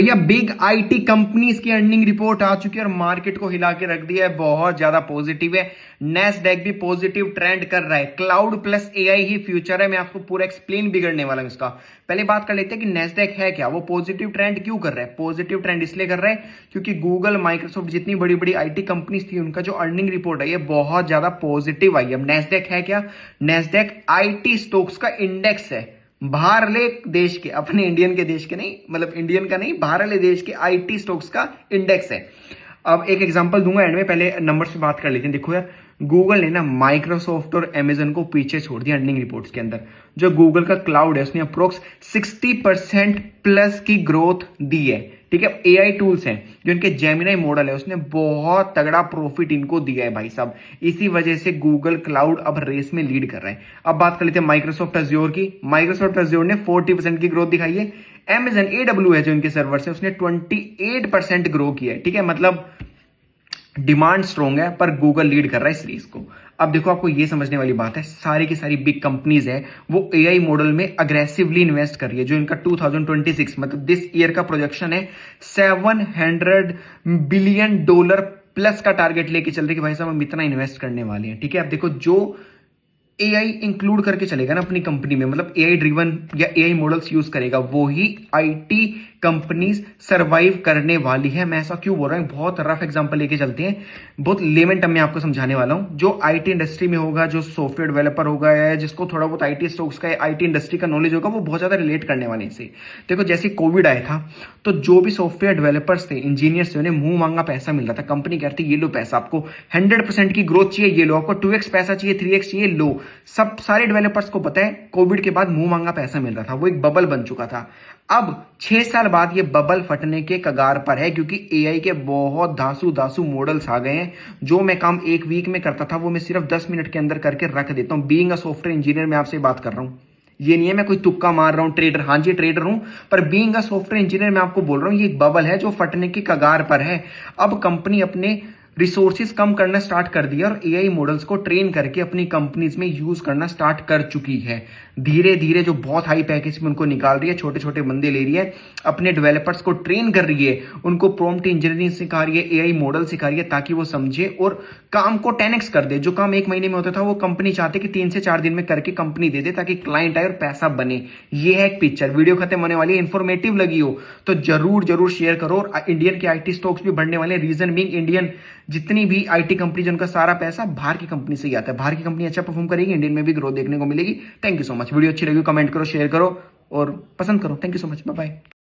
भैया big IT companies की earning report आ चुकी है और मार्केट को हिला के रख दिया है। बहुत ज्यादा पॉजिटिव है। नेस्डैक भी पॉजिटिव ट्रेंड कर रहा है। क्लाउड प्लस एआई ही फ्यूचर है। मैं आपको पूरा एक्सप्लेन भी करने वाला हूं इसका। पहले बात कर लेते हैं कि नेस्डैक है क्या, वो पॉजिटिव ट्रेंड क्यों कर रहा है। पॉजिटिव ट्रेंड इसलिए कर रहा है क्योंकि गूगल, माइक्रोसॉफ्ट जितनी बड़ी बड़ी आईटी कंपनीज थी उनका जो अर्निंग रिपोर्ट है ये बहुत ज्यादा पॉजिटिव आई है। अब नेस्डैक है क्या, नेस्डैक आईटी स्टॉक्स का इंडेक्स है। बाहरले देश के, अपने इंडियन के देश के नहीं, मतलब इंडियन का नहीं, बाहरले देश के आईटी स्टॉक्स का इंडेक्स है। अब एक एग्जांपल दूंगा एंड में, पहले नंबर्स पे बात कर लेते हैं। देखो यार, गूगल ने ना माइक्रोसॉफ्ट और अमेजन को पीछे छोड़ दिया अर्निंग रिपोर्ट्स के अंदर। जो गूगल का क्लाउड है उसने अप्रोक्स 60% प्लस की ग्रोथ दी है। ठीक है, एआई टूल्स हैं जो इनके जेमिनाई मॉडल है उसने बहुत तगड़ा प्रॉफिट इनको दिया है भाई साहब। इसी वजह से गूगल क्लाउड अब रेस में लीड कर रहा है। अब बात कर लेते हैं माइक्रोसॉफ्ट अज्योर की। माइक्रोसॉफ्ट अज्योर ने 40% की ग्रोथ दिखाई है। अमेजन एडब्ल्यू है जो इनके सर्वर है उसने 28% ग्रो किया है। ठीक है, मतलब डिमांड स्ट्रोंग है पर गूगल लीड कर रहा है इस रेस को। अब देखो, आपको ये समझने वाली बात है, सारी की सारी बिग कंपनीज है वो एआई मॉडल में अग्रेसिवली इन्वेस्ट कर रही है। जो इनका 2026 मतलब दिस ईयर का प्रोजेक्शन है, $700 बिलियन प्लस का टारगेट लेके चल रही है कि भाई साहब हम इतना इन्वेस्ट करने वाले हैं। ठीक है, अब देखो, जो एआई इंक्लूड करके चलेगा ना अपनी कंपनी में, मतलब एआई ड्रिवन या एआई मॉडल्स यूज करेगा, वो ही आईटी कंपनीज सरवाइव करने वाली है। मैं ऐसा क्यों बोल रहा हूं, बहुत रफ एग्जांपल लेके चलते हैं, बहुत लेमन टर्म में आपको समझाने वाला हूं। जो आईटी इंडस्ट्री में होगा, जो सॉफ्टवेयर डेवलपर होगा या जिसको थोड़ा बहुत आईटी स्टॉक्स का, आईटी इंडस्ट्री का नॉलेज होगा, वो बहुत ज्यादा रिलेट करने वाले इसे। देखो, जैसे कोविड आया था तो जो भी सॉफ्टवेयर डेवलपर्स थे, इंजीनियर्स थे, उन्हें मुंह मांगा पैसा मिल रहा था। कंपनी कहती ये लो पैसा, आपको 100% की ग्रोथ चाहिए ये लो, आपको 2x पैसा चाहिए, 3x चाहिए लो। सब सारे डेवलपर्स को पता है कोविड के बाद मुंह मांगा पैसा मिल रहा था, वो एक बबल बन चुका था। अब 6 साल बाद ये बबल फटने के कगार पर है क्योंकि एआई के बहुत धासु धासु मॉडल्स आ गए हैं। जो मैं काम एक वीक में करता था वो मैं सिर्फ 10 मिनट के अंदर करके रख देता हूं। बीइंग अ सॉफ्टवेयर इंजीनियर मैं आपसे बात कर रहा हूं, ये नहीं है मैं कोई तुक्का मार रहा हूं। ट्रेडर, हाँ जी ट्रेडर हूं, पर बीइंग अ सॉफ्टवेयर इंजीनियर मैं आपको बोल रहा हूं ये एक बबल है जो फटने की कगार पर है। अब कंपनी अपने रिसोर्सेज कम करना स्टार्ट कर दिया और एआई मॉडल्स को ट्रेन करके अपनी कंपनीज में यूज करना स्टार्ट कर चुकी है। धीरे धीरे जो बहुत हाई पैकेज में उनको निकाल रही है, छोटे छोटे बंदे ले रही है, अपने डेवलपर्स को ट्रेन कर रही है, उनको प्रॉम्प्ट इंजीनियरिंग सिखा रही है, एआई मॉडल सिखा रही है ताकि वो समझे और काम को 10x कर दे। जो काम 1 महीने में होता था वो कंपनी चाहते कि 3 से 4 दिन में करके कंपनी दे दे ताकि क्लाइंट आए और पैसा बने। ये है एक पिक्चर। वीडियो खत्म होने वाली है, इंफॉर्मेटिव लगी हो तो जरूर जरूर शेयर करो। और इंडियन के आईटी स्टॉक्स भी बढ़ने वाले हैं। रीजन बीइंग, इंडियन जितनी भी आईटी कंपनी जिनका सारा पैसा बाहर की कंपनी से ही आता है, बाहर की कंपनी अच्छा परफॉर्म करेगी, इंडियन में भी ग्रोथ देखने को मिलेगी। Thank you so much. Video अच्छी लगी कमेंट करो, शेयर करो और पसंद करो। Thank you so much, bye bye.